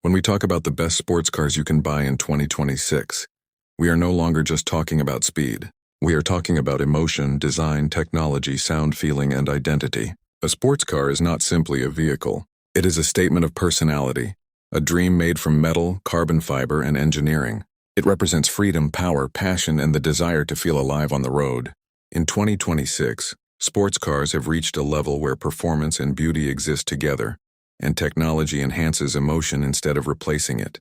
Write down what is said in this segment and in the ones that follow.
When we talk about the best sports cars you can buy in 2026, we are no longer just talking about speed. We are talking about emotion, design, technology, sound, feeling, and identity. A sports car is not simply a vehicle. It is a statement of personality, a dream made from metal, carbon fiber, and engineering. It represents freedom, power, passion, and the desire to feel alive on the road. In 2026, sports cars have reached a level where performance and beauty exist together, and technology enhances emotion instead of replacing it.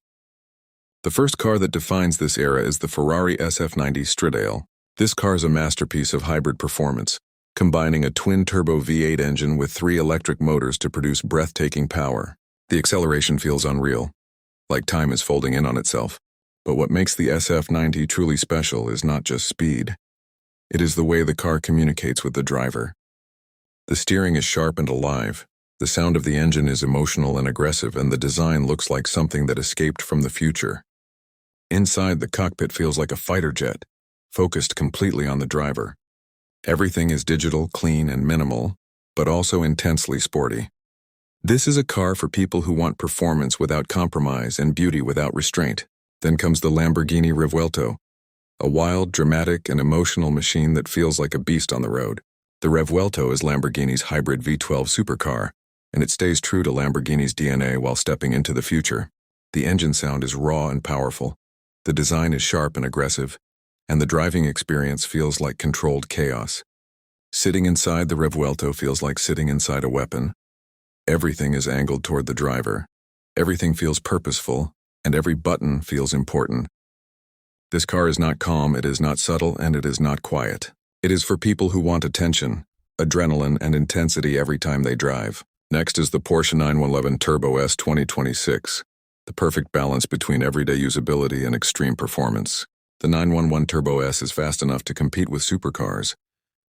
The first car that defines this era is the Ferrari SF90 Stradale. This car is a masterpiece of hybrid performance, combining a twin-turbo V8 engine with 3 electric motors to produce breathtaking power. The acceleration feels unreal, like time is folding in on itself. But what makes the SF90 truly special is not just speed. It is the way the car communicates with the driver. The steering is sharp and alive. The sound of the engine is emotional and aggressive, and the design looks like something that escaped from the future. Inside, the cockpit feels like a fighter jet, focused completely on the driver. Everything is digital, clean, and minimal, but also intensely sporty. This is a car for people who want performance without compromise and beauty without restraint. Then comes the Lamborghini Revuelto, a wild, dramatic, and emotional machine that feels like a beast on the road. The Revuelto is Lamborghini's hybrid V12 supercar, and it stays true to Lamborghini's DNA while stepping into the future. The engine sound is raw and powerful, the design is sharp and aggressive, and the driving experience feels like controlled chaos. Sitting inside the Revuelto feels like sitting inside a weapon. Everything is angled toward the driver. Everything feels purposeful, and every button feels important. This car is not calm, it is not subtle, and it is not quiet. It is for people who want attention, adrenaline, and intensity every time they drive. Next is the Porsche 911 Turbo S 2026, the perfect balance between everyday usability and extreme performance. The 911 Turbo S is fast enough to compete with supercars,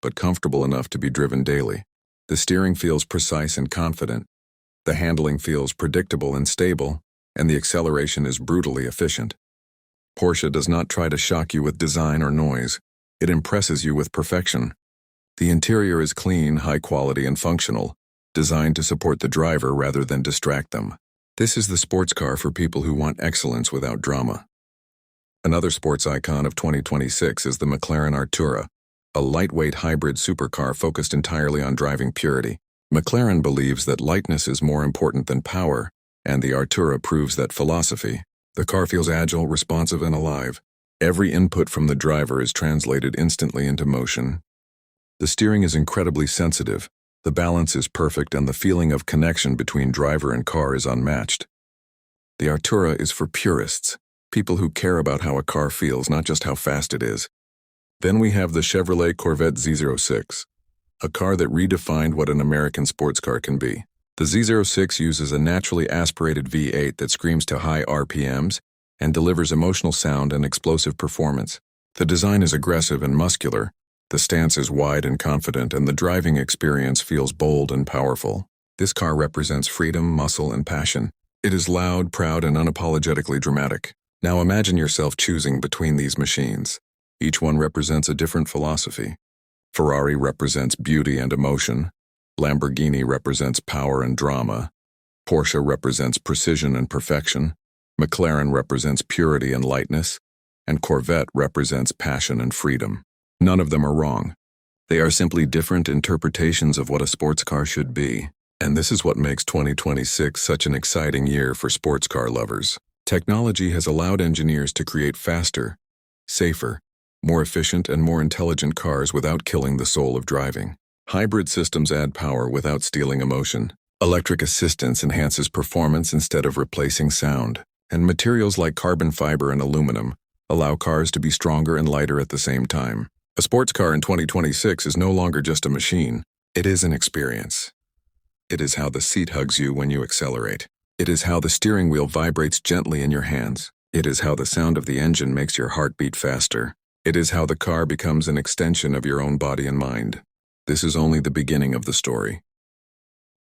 but comfortable enough to be driven daily. The steering feels precise and confident, the handling feels predictable and stable, and the acceleration is brutally efficient. Porsche does not try to shock you with design or noise. It impresses you with perfection. The interior is clean, high quality, and functional, designed to support the driver rather than distract them. This is the sports car for people who want excellence without drama. Another sports icon of 2026 is the McLaren Artura, a lightweight hybrid supercar focused entirely on driving purity. McLaren believes that lightness is more important than power, and the Artura proves that philosophy. The car feels agile, responsive, and alive. Every input from the driver is translated instantly into motion. The steering is incredibly sensitive. The balance is perfect, and the feeling of connection between driver and car is unmatched. The Artura is for purists, people who care about how a car feels, not just how fast it is. Then we have the Chevrolet Corvette Z06, a car that redefined what an American sports car can be. The Z06 uses a naturally aspirated V8 that screams to high RPMs and delivers emotional sound and explosive performance. The design is aggressive and muscular. The stance is wide and confident, and the driving experience feels bold and powerful. This car represents freedom, muscle, and passion. It is loud, proud, and unapologetically dramatic. Now imagine yourself choosing between these machines. Each one represents a different philosophy. Ferrari represents beauty and emotion. Lamborghini represents power and drama. Porsche represents precision and perfection. McLaren represents purity and lightness. And Corvette represents passion and freedom. None of them are wrong. They are simply different interpretations of what a sports car should be. And this is what makes 2026 such an exciting year for sports car lovers. Technology has allowed engineers to create faster, safer, more efficient, and more intelligent cars without killing the soul of driving. Hybrid systems add power without stealing emotion. Electric assistance enhances performance instead of replacing sound. And materials like carbon fiber and aluminum allow cars to be stronger and lighter at the same time. A sports car in 2026 is no longer just a machine. It is an experience. It is how the seat hugs you when you accelerate. It is how the steering wheel vibrates gently in your hands. It is how the sound of the engine makes your heart beat faster. It is how the car becomes an extension of your own body and mind. This is only the beginning of the story.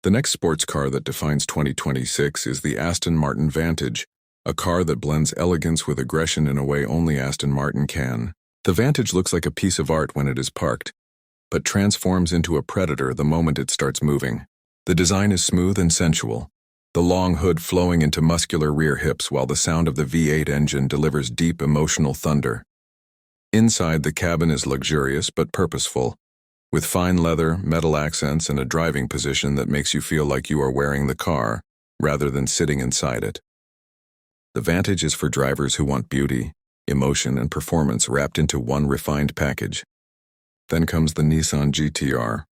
The next sports car that defines 2026 is the Aston Martin Vantage, a car that blends elegance with aggression in a way only Aston Martin can. The Vantage looks like a piece of art when it is parked, but transforms into a predator the moment it starts moving. The design is smooth and sensual, the long hood flowing into muscular rear hips while the sound of the V8 engine delivers deep emotional thunder. Inside, the cabin is luxurious but purposeful, with fine leather, metal accents, and a driving position that makes you feel like you are wearing the car, rather than sitting inside it. The Vantage is for drivers who want beauty, emotion, and performance wrapped into one refined package. Then comes the Nissan GT-R,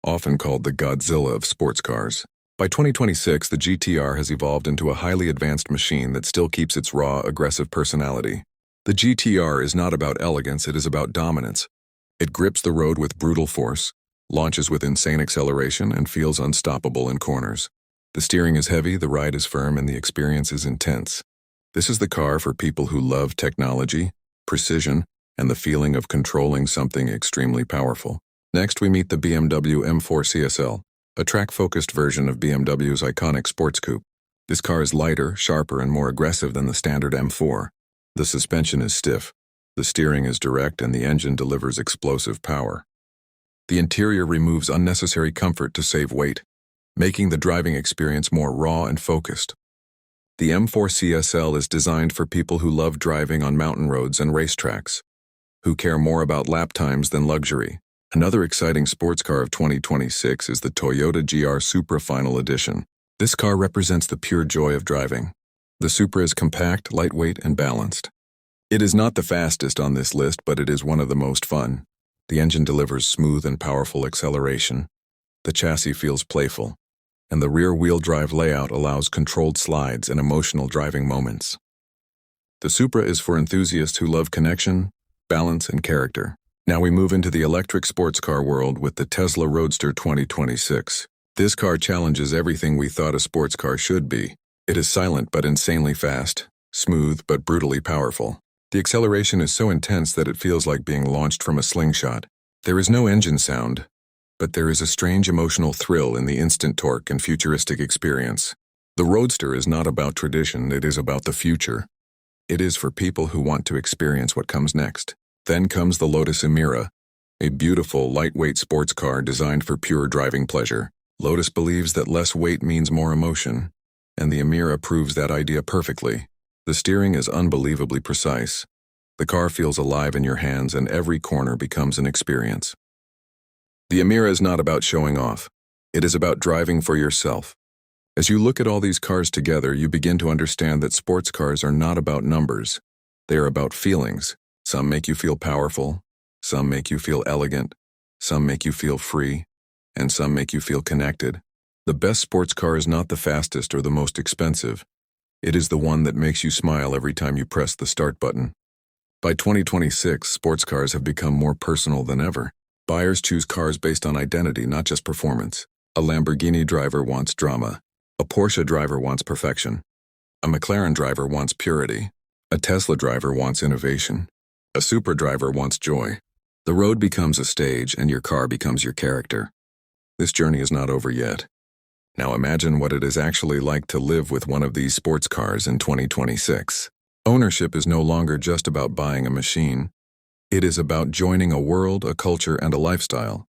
often called the Godzilla of sports cars. By 2026, the GT-R has evolved into a highly advanced machine that still keeps its raw, aggressive personality. The GT-R is not about elegance, it is about dominance. It grips the road with brutal force, launches with insane acceleration, and feels unstoppable in corners. The steering is heavy, the ride is firm, and the experience is intense. This is the car for people who love technology, precision, and the feeling of controlling something extremely powerful. Next, we meet the BMW M4 CSL, a track-focused version of BMW's iconic sports coupe. This car is lighter, sharper, and more aggressive than the standard M4. The suspension is stiff, the steering is direct, and the engine delivers explosive power. The interior removes unnecessary comfort to save weight, making the driving experience more raw and focused. The M4 CSL is designed for people who love driving on mountain roads and racetracks, who care more about lap times than luxury. Another exciting sports car of 2026 is the Toyota GR Supra Final Edition. This car represents the pure joy of driving. The Supra is compact, lightweight, and balanced. It is not the fastest on this list, but it is one of the most fun. The engine delivers smooth and powerful acceleration. The chassis feels playful, and the rear-wheel drive layout allows controlled slides and emotional driving moments. The Supra is for enthusiasts who love connection, balance, and character. Now we move into the electric sports car world with the Tesla Roadster 2026. This car challenges everything we thought a sports car should be. It is silent but insanely fast, smooth but brutally powerful. The acceleration is so intense that it feels like being launched from a slingshot. There is no engine sound, but there is a strange emotional thrill in the instant torque and futuristic experience. The Roadster is not about tradition, it is about the future. It is for people who want to experience what comes next. Then comes the Lotus Emira, a beautiful, lightweight sports car designed for pure driving pleasure. Lotus believes that less weight means more emotion, and the Emira proves that idea perfectly. The steering is unbelievably precise. The car feels alive in your hands, and every corner becomes an experience. The Emira is not about showing off. It is about driving for yourself. As you look at all these cars together, you begin to understand that sports cars are not about numbers. They are about feelings. Some make you feel powerful, some make you feel elegant, some make you feel free, and some make you feel connected. The best sports car is not the fastest or the most expensive. It is the one that makes you smile every time you press the start button. By 2026, sports cars have become more personal than ever. Buyers choose cars based on identity, not just performance. A Lamborghini driver wants drama. A Porsche driver wants perfection. A McLaren driver wants purity. A Tesla driver wants innovation. A Supra driver wants joy. The road becomes a stage, and your car becomes your character. This journey is not over yet. Now imagine what it is actually like to live with one of these sports cars in 2026. Ownership is no longer just about buying a machine. It is about joining a world, a culture, and a lifestyle.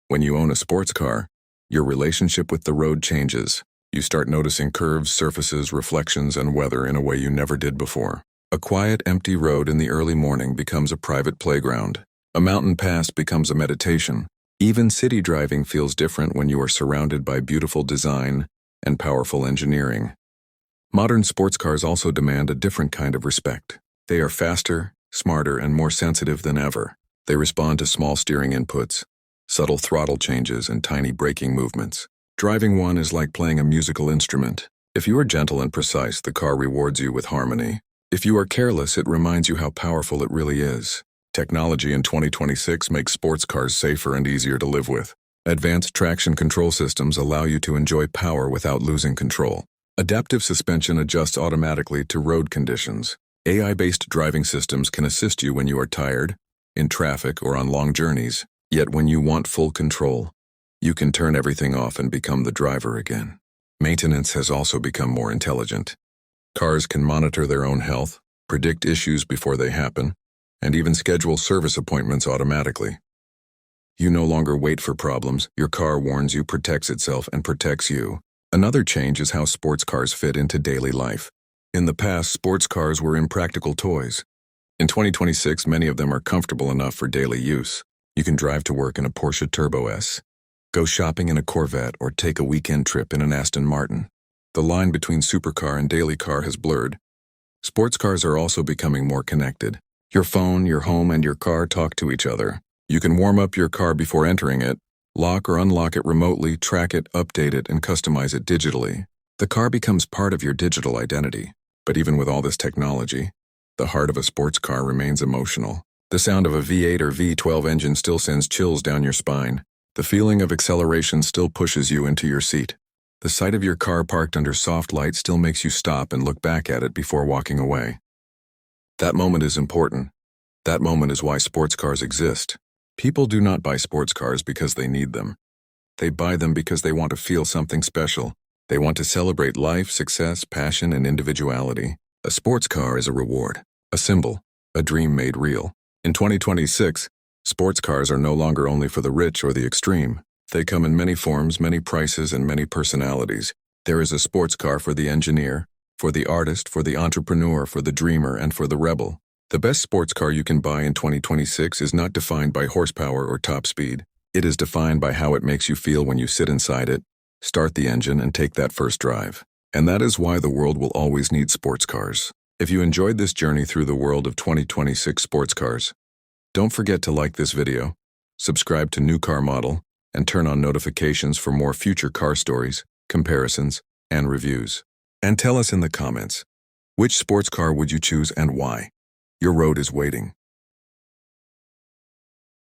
When you own a sports car, your relationship with the road changes. You start noticing curves, surfaces, reflections, and weather in a way you never did before. A quiet, empty road in the early morning becomes a private playground. A mountain pass becomes a meditation. Even city driving feels different when you are surrounded by beautiful design and powerful engineering. Modern sports cars also demand a different kind of respect. They are faster, smarter, and more sensitive than ever. They respond to small steering inputs, subtle throttle changes, and tiny braking movements. Driving one is like playing a musical instrument. If you are gentle and precise, the car rewards you with harmony. If you are careless, it reminds you how powerful it really is. Technology in 2026 makes sports cars safer and easier to live with. Advanced traction control systems allow you to enjoy power without losing control. Adaptive suspension adjusts automatically to road conditions. AI-based driving systems can assist you when you are tired, in traffic, or on long journeys. Yet when you want full control, you can turn everything off and become the driver again. Maintenance has also become more intelligent. Cars can monitor their own health, predict issues before they happen, and even schedule service appointments automatically. You no longer wait for problems. Your car warns you, protects itself, and protects you. Another change is how sports cars fit into daily life. In the past, sports cars were impractical toys. In 2026, many of them are comfortable enough for daily use. You can drive to work in a Porsche Turbo S, go shopping in a Corvette, or take a weekend trip in an Aston Martin. The line between supercar and daily car has blurred. Sports cars are also becoming more connected. Your phone, your home, and your car talk to each other. You can warm up your car before entering it, lock or unlock it remotely, track it, update it, and customize it digitally. The car becomes part of your digital identity. But even with all this technology, the heart of a sports car remains emotional. The sound of a V8 or V12 engine still sends chills down your spine. The feeling of acceleration still pushes you into your seat. The sight of your car parked under soft light still makes you stop and look back at it before walking away. That moment is important. That moment is why sports cars exist. People do not buy sports cars because they need them. They buy them because they want to feel something special. They want to celebrate life, success, passion, and individuality. A sports car is a reward, a symbol, a dream made real. In 2026, sports cars are no longer only for the rich or the extreme. They come in many forms, many prices, and many personalities. There is a sports car for the engineer, for the artist, for the entrepreneur, for the dreamer, and for the rebel. The best sports car you can buy in 2026 is not defined by horsepower or top speed. It is defined by how it makes you feel when you sit inside it, start the engine, and take that first drive. And that is why the world will always need sports cars. If you enjoyed this journey through the world of 2026 sports cars, don't forget to like this video, subscribe to New Car Model, and turn on notifications for more future car stories, comparisons, and reviews. And tell us in the comments, which sports car would you choose and why? Your road is waiting.